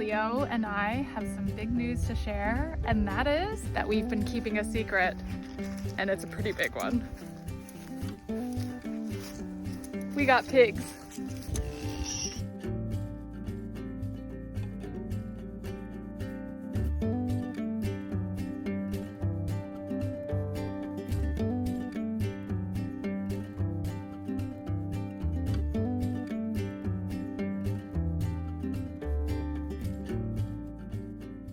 Cleo and I have some big news to share, and that is that we've been keeping a secret, and it's a pretty big one. We got pigs.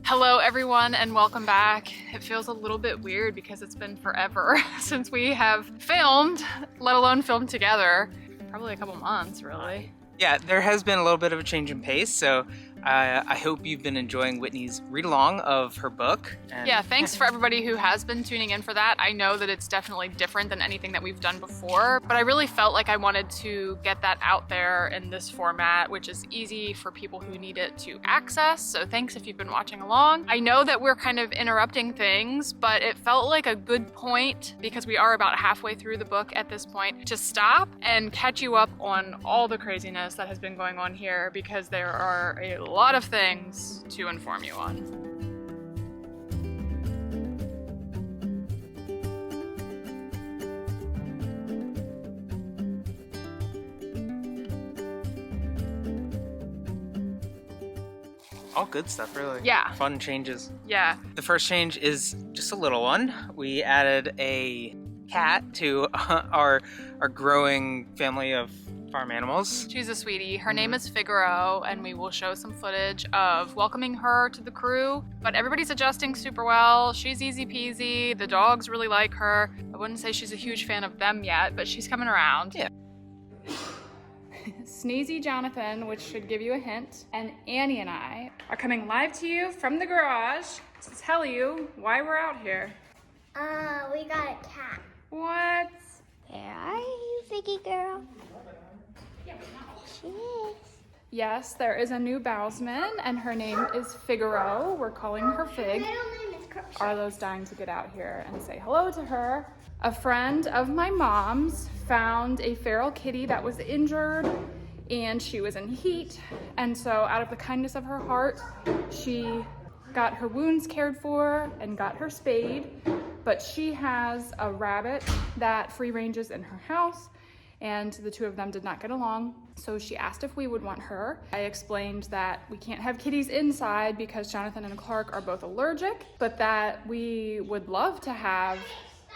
Hello everyone and welcome back. It feels a little bit weird because it's been forever since we have filmed, let alone filmed together. Probably a couple months, really. Yeah, there has been a little bit of a change in pace, so I hope you've been enjoying Whitney's read-along of her book. Yeah, thanks for everybody who has been tuning in for that. I know that it's definitely different than anything that we've done before, but I really felt like I wanted to get that out there in this format, which is easy for people who need it to access. So thanks if you've been watching along. I know that we're kind of interrupting things, but it felt like a good point, because we are about halfway through the book at this point, to stop and catch you up on all the craziness that has been going on here, because there are a lot of things to inform you on. All good stuff, really. Yeah. Fun changes. Yeah. The first change is just a little one. We added a cat to our growing family of farm animals. She's a sweetie. Her name is Figaro, and we will show some footage of welcoming her to the crew. But everybody's adjusting super well. She's easy peasy. The dogs really like her. I wouldn't say she's a huge fan of them yet, but she's coming around. Yeah. Sneezy Jonathan, which should give you a hint, and Annie and I are coming live to you from the garage to tell you why we're out here. We got a cat. What? Where are you, Figgy girl? She is. Yes, there is a new bowsman, and her name is Figaro. We're calling her Fig. Middle name is Crochet. Arlo's dying to get out here and say hello to her. A friend of my mom's found a feral kitty that was injured, and she was in heat, and so out of the kindness of her heart, she got her wounds cared for and got her spayed. But she has a rabbit that free ranges in her house, and the two of them did not get along. So she asked if we would want her. I explained that we can't have kitties inside because Jonathan and Clark are both allergic, but that we would love to have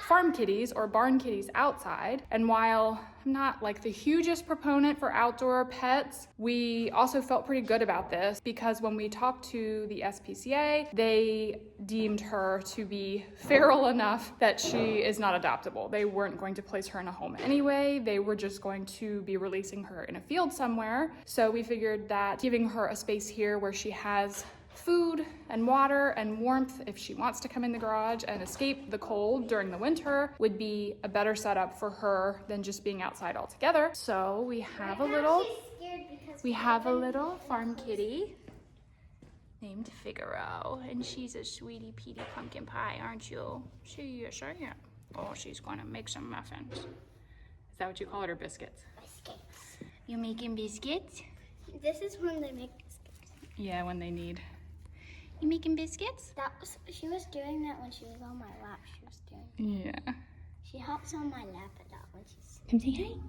farm kitties or barn kitties outside. And while I'm not like the hugest proponent for outdoor pets, we also felt pretty good about this because when we talked to the SPCA, they deemed her to be feral enough that she is not adoptable. They weren't going to place her in a home anyway. They were just going to be releasing her in a field somewhere. So we figured that giving her a space here where she has food and water and warmth if she wants to come in the garage and escape the cold during the winter would be a better setup for her than just being outside altogether. So we have a little farm kitty named Figaro, and she's a sweetie peaty pumpkin pie, aren't you? Yes, I am. Oh, she's gonna make some muffins. Is that what you call it, or biscuits? Biscuits. You making biscuits? This is when they make biscuits. Yeah, when they need. You making biscuits? She was doing that when she was on my lap. She was doing. Yeah. She hops on my lap a lot when she's. Come say hi.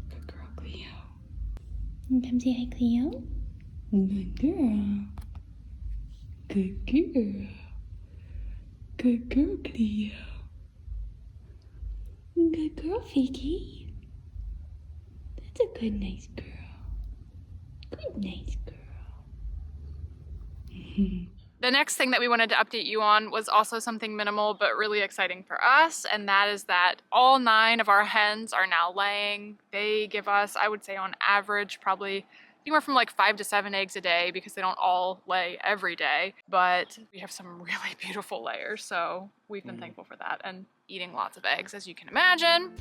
Good girl, Cleo. Come say hi, Cleo. Good girl. Good girl. Good girl, Cleo. Good girl, Figgy. That's a good, nice girl. Good, nice girl. The next thing that we wanted to update you on was also something minimal but really exciting for us, and that is that all 9 of our hens are now laying. They give us, I would say on average, probably anywhere from like 5 to 7 eggs a day because they don't all lay every day, but we have some really beautiful layers, so we've been thankful for that and eating lots of eggs, as you can imagine.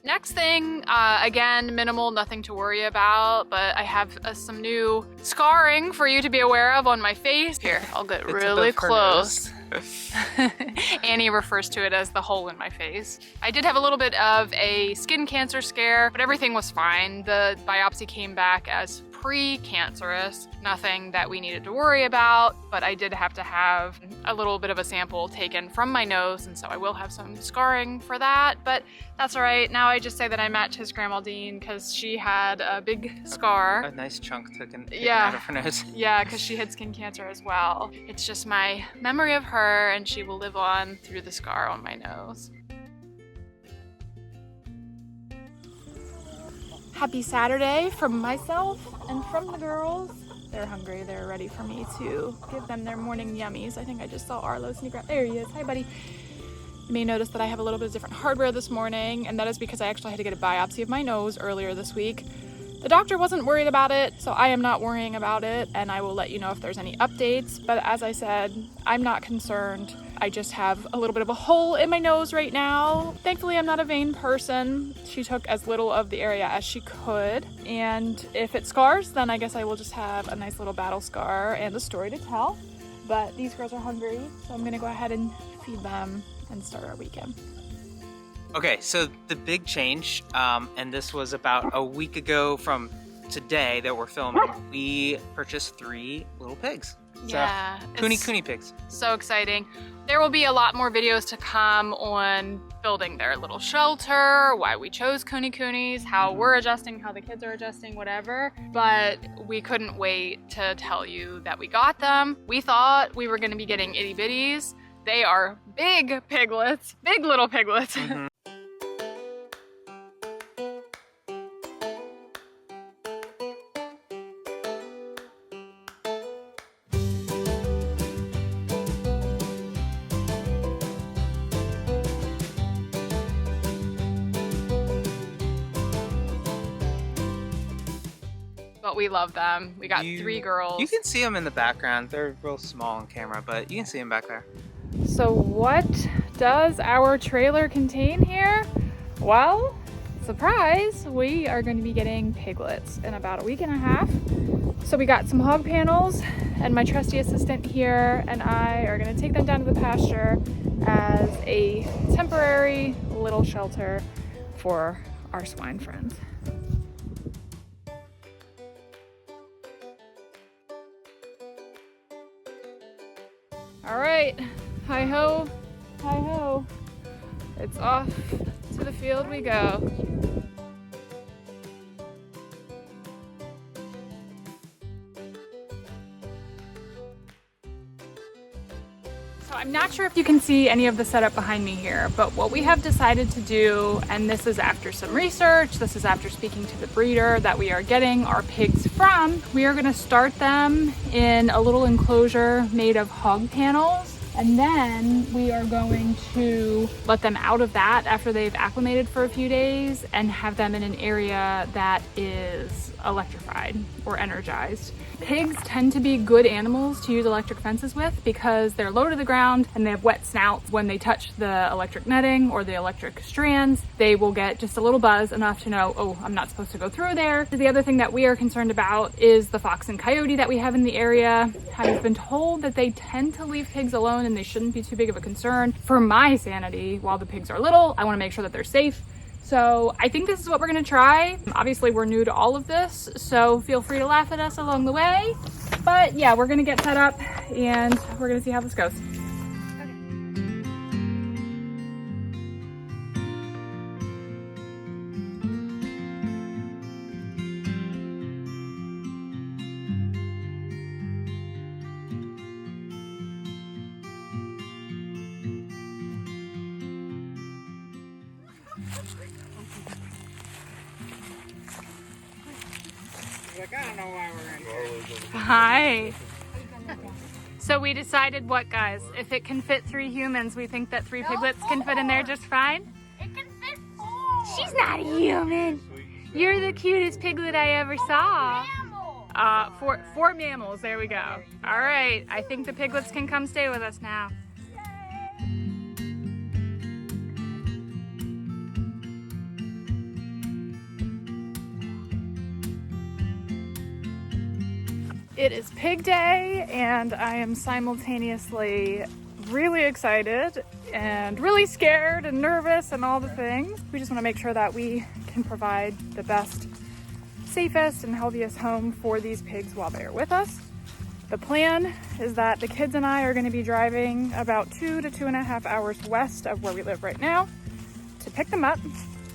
Next thing, again, minimal, nothing to worry about, but I have some new scarring for you to be aware of on my face. Here, I'll get really close. Annie refers to it as the hole in my face. I did have a little bit of a skin cancer scare, but everything was fine. The biopsy came back as pre-cancerous, nothing that we needed to worry about, but I did have to have a little bit of a sample taken from my nose, and so I will have some scarring for that, but that's all right. Now I just say that I match his Grandma Dean because she had a big scar. A nice chunk taken out of her nose. Yeah, because she had skin cancer as well. It's just my memory of her, and she will live on through the scar on my nose. Happy Saturday from myself and from the girls. They're hungry. They're ready for me to give them their morning yummies. I think I just saw Arlo sneak around. There he is. Hi, buddy. You may notice that I have a little bit of different hardware this morning, and that is because I actually had to get a biopsy of my nose earlier this week. The doctor wasn't worried about it, so I am not worrying about it, and I will let you know if there's any updates. But as I said, I'm not concerned. I just have a little bit of a hole in my nose right now. Thankfully, I'm not a vain person. She took as little of the area as she could. And if it scars, then I guess I will just have a nice little battle scar and a story to tell. But these girls are hungry, so I'm gonna go ahead and feed them and start our weekend. Okay, so the big change, and this was about a week ago from today that we're filming, we purchased 3 little pigs. Yeah. Kune Kune pigs. So exciting. There will be a lot more videos to come on building their little shelter, why we chose Kune Kunes, how we're adjusting, how the kids are adjusting, whatever. But we couldn't wait to tell you that we got them. We thought we were going to be getting itty bitties. They are big piglets, big little piglets. Mm-hmm. But we love them. We got 3 girls. You can see them in the background. They're real small on camera, but you can see them back there. So what does our trailer contain here? Well, surprise, we are going to be getting piglets in about a week and a half. So we got some hog panels, and my trusty assistant here and I are going to take them down to the pasture as a temporary little shelter for our swine friends. All right, hi ho, hi ho. It's off to the field we go. So I'm not sure if you can see any of the setup behind me here, but what we have decided to do, and this is after some research, this is after speaking to the breeder that we are getting our pigs from, we are gonna start them in a little enclosure made of hog panels. And then we are going to let them out of that after they've acclimated for a few days and have them in an area that is electrified or energized. Pigs tend to be good animals to use electric fences with because they're low to the ground and they have wet snouts. When they touch the electric netting or the electric strands, they will get just a little buzz enough to know, oh, I'm not supposed to go through there. The other thing that we are concerned about is the fox and coyote that we have in the area. I've been told that they tend to leave pigs alone and they shouldn't be too big of a concern. For my sanity, while the pigs are little, I want to make sure that they're safe. So I think this is what we're gonna try. Obviously we're new to all of this, so feel free to laugh at us along the way. But yeah, we're gonna get set up and we're gonna see how this goes. Like, I don't know why we're in here. Hi. So we decided what, guys? If it can fit 3 humans, we think that 3 piglets can fit in there just fine? It can fit 4. She's not a human. You're the cutest piglet I ever saw. Four mammals, there we go. All right, I think the piglets can come stay with us now. It is pig day and I am simultaneously really excited and really scared and nervous and all the things. We just want to make sure that we can provide the best, safest and healthiest home for these pigs while they are with us. The plan is that the kids and I are going to be driving about 2 to 2.5 hours west of where we live right now to pick them up.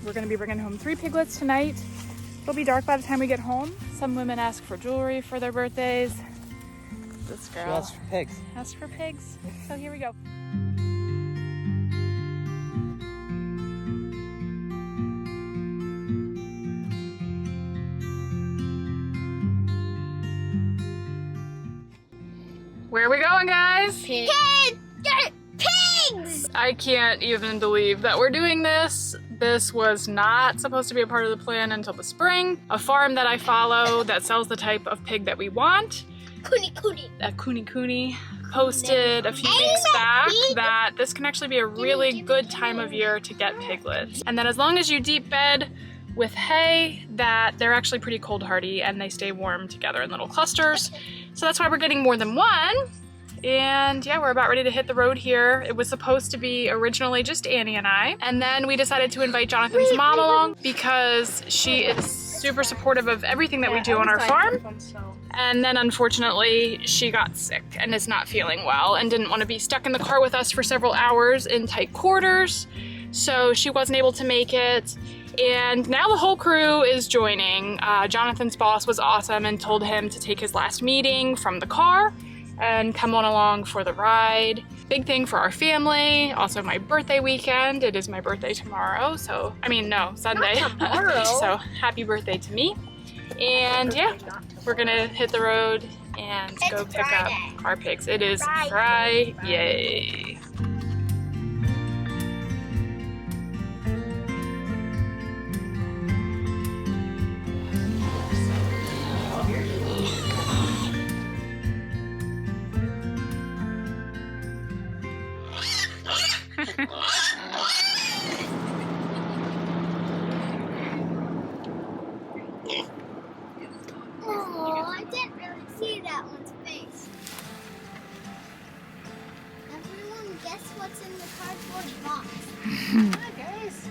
We're going to be bringing home 3 piglets tonight. It'll be dark by the time we get home. Some women ask for jewelry for their birthdays. This girl asked for pigs. asked for pigs. So here we go. Where are we going, guys? Pigs! I can't even believe that we're doing this. This was not supposed to be a part of the plan until the spring. A farm that I follow that sells the type of pig that we want, Kune Kune. Kune Kune, posted a few weeks back that this can actually be a really good time of year to get piglets. And then as long as you deep bed with hay, that they're actually pretty cold hardy and they stay warm together in little clusters. So that's why we're getting more than one. And yeah, we're about ready to hit the road here. It was supposed to be originally just Annie and I. And then we decided to invite Jonathan's mom along because she is super supportive of everything that we do on our farm. And then unfortunately, she got sick and is not feeling well and didn't want to be stuck in the car with us for several hours in tight quarters. So she wasn't able to make it. And now the whole crew is joining. Jonathan's boss was awesome and told him to take his last meeting from the car and come on along for the ride. Big thing for our family. Also my birthday weekend. It is my birthday tomorrow. So, I mean, no, Sunday. Tomorrow. So happy birthday to me. And yeah, we're gonna hit the road and go pick up our pigs. It is Friday. Oh, I didn't really see that one's face. Everyone, guess what's in the cardboard box? Hi, guys.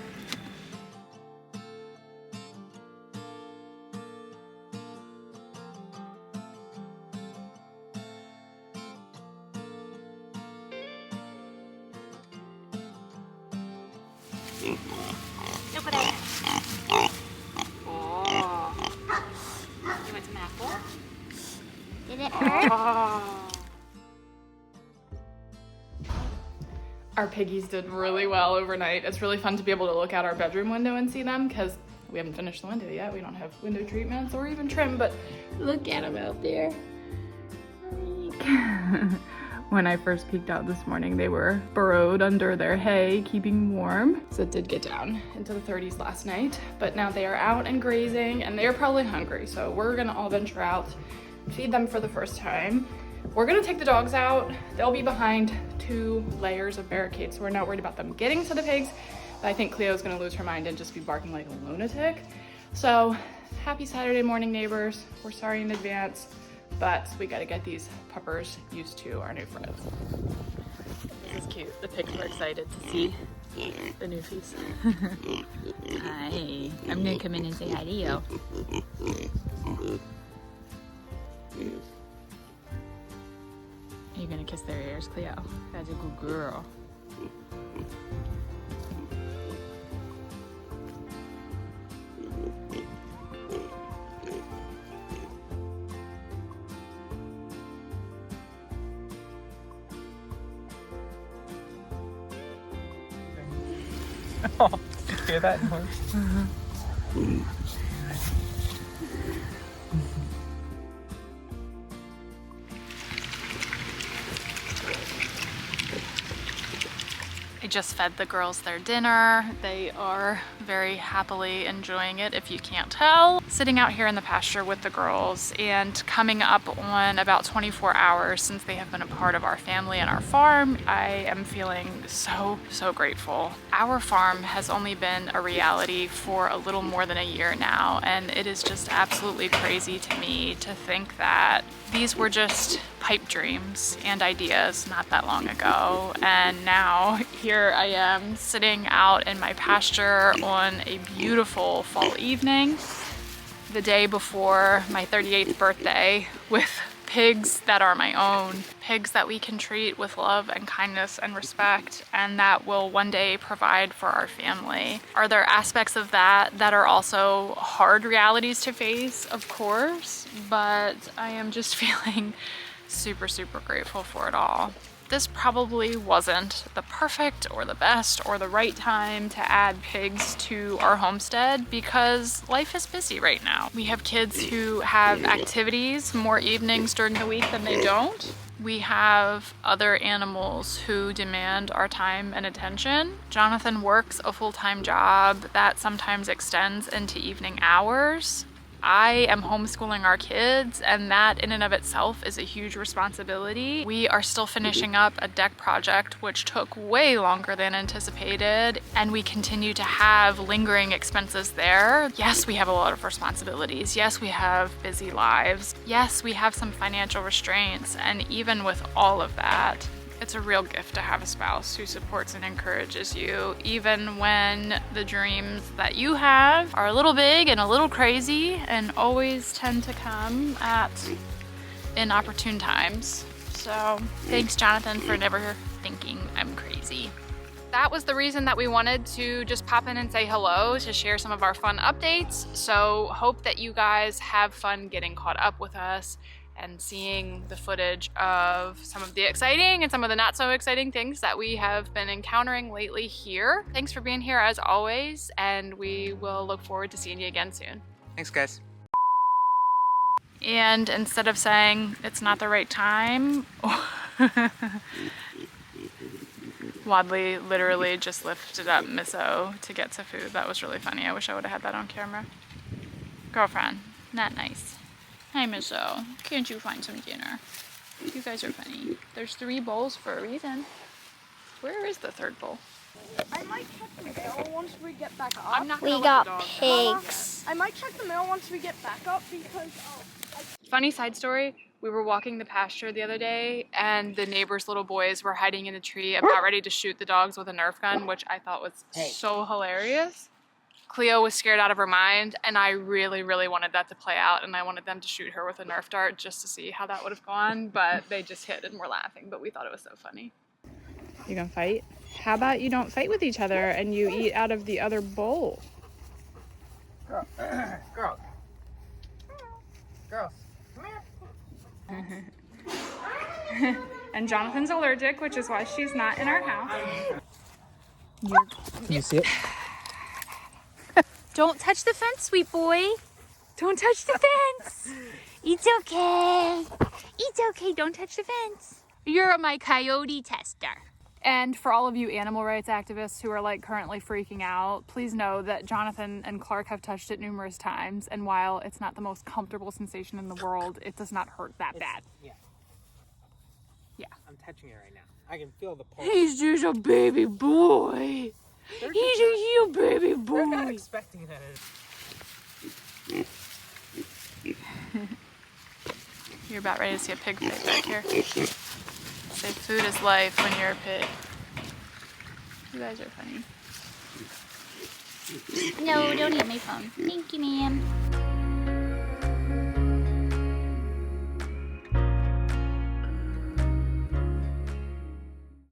Look at that. Oh. You want some apple? Did it hurt? Oh. Our piggies did really well overnight. It's really fun to be able to look out our bedroom window and see them because we haven't finished the window yet. We don't have window treatments or even trim, but look at them out there. When I first peeked out this morning, they were burrowed under their hay, keeping warm. So it did get down into the 30s last night, but now they are out and grazing and they are probably hungry. So we're gonna all venture out, feed them for the first time. We're gonna take the dogs out. They'll be behind 2 layers of barricades, so we're not worried about them getting to the pigs. But I think Cleo's gonna lose her mind and just be barking like a lunatic. So happy Saturday morning, neighbors. We're sorry in advance, but we gotta get these puppers used to our new friends. This is cute. The pigs were excited to see the newfies. Hi. I'm gonna come in and say hi to you. Are you gonna kiss their ears, Cleo? That's a good girl. Oh, did you hear that noise? I just fed the girls their dinner. They are very happily enjoying it, if you can't tell. Sitting out here in the pasture with the girls and coming up on about 24 hours since they have been a part of our family and our farm, I am feeling so grateful. Our farm has only been a reality for a little more than a year now, and it is just absolutely crazy to me to think that these were just pipe dreams and ideas not that long ago, and now here I am sitting out in my pasture on a beautiful fall evening, the day before my 38th birthday, with pigs that are my own, pigs that we can treat with love and kindness and respect, and that will one day provide for our family. Are there aspects of that that are also hard realities to face? Of course, but I am just feeling super grateful for it all. This probably wasn't the perfect or the best or the right time to add pigs to our homestead because life is busy right now. We have kids who have activities more evenings during the week than they don't. We have other animals who demand our time and attention. Jonathan works a full-time job that sometimes extends into evening hours. I am homeschooling our kids, and that in and of itself is a huge responsibility. We are still finishing up a deck project which took way longer than anticipated, and we continue to have lingering expenses there. Yes, we have a lot of responsibilities. Yes, we have busy lives. Yes, we have some financial restraints, and even with all of that, it's a real gift to have a spouse who supports and encourages you, even when the dreams that you have are a little big and a little crazy and always tend to come at inopportune times. So thanks, Jonathan, for never thinking I'm crazy. That was the reason that we wanted to just pop in and say hello, to share some of our fun updates. So hope that you guys have fun getting caught up with us and seeing the footage of some of the exciting and some of the not so exciting things that we have been encountering lately here. Thanks for being here as always, and we will look forward to seeing you again soon. Thanks, guys. And instead of saying it's not the right time, Waddley literally just lifted up Misso to get to food. That was really funny. I wish I would have had that on camera. Girlfriend, not nice. Hi, Misso. Can't you find some dinner? You guys are funny. There's 3 bowls for a reason. Where is the 3rd bowl? I might check the mail once we get back up. I'm not gonna We let got the dog out. pigs. I might check the mail once we get back up because Funny side story, we were walking the pasture the other day and the neighbor's little boys were hiding in the tree about ready to shoot the dogs with a Nerf gun, which I thought was so hilarious. Cleo was scared out of her mind, and I really wanted that to play out, and I wanted them to shoot her with a Nerf dart just to see how that would have gone, but they just hid and were laughing, but we thought it was so funny. You gonna fight? How about you don't fight with each other and you eat out of the other bowl? Girls. Girls. Come here. And Jonathan's allergic, which is why she's not in our house. Can you see it? Don't touch the fence, sweet boy. Don't touch the fence. It's okay. It's okay. Don't touch the fence. You're my coyote tester. And for all of you animal rights activists who are like currently freaking out, please know that Jonathan and Clark have touched it numerous times, and while it's not the most comfortable sensation in the world, it does not hurt that bad. Yeah. Yeah. I'm touching it right now. I can feel the pulse. He's just a baby boy. He's a little baby boy. They're not expecting that. You're about ready to see a pig fight back here. Say food is life when you're a pig. You guys are funny. No, don't eat my phone. Thank you, ma'am.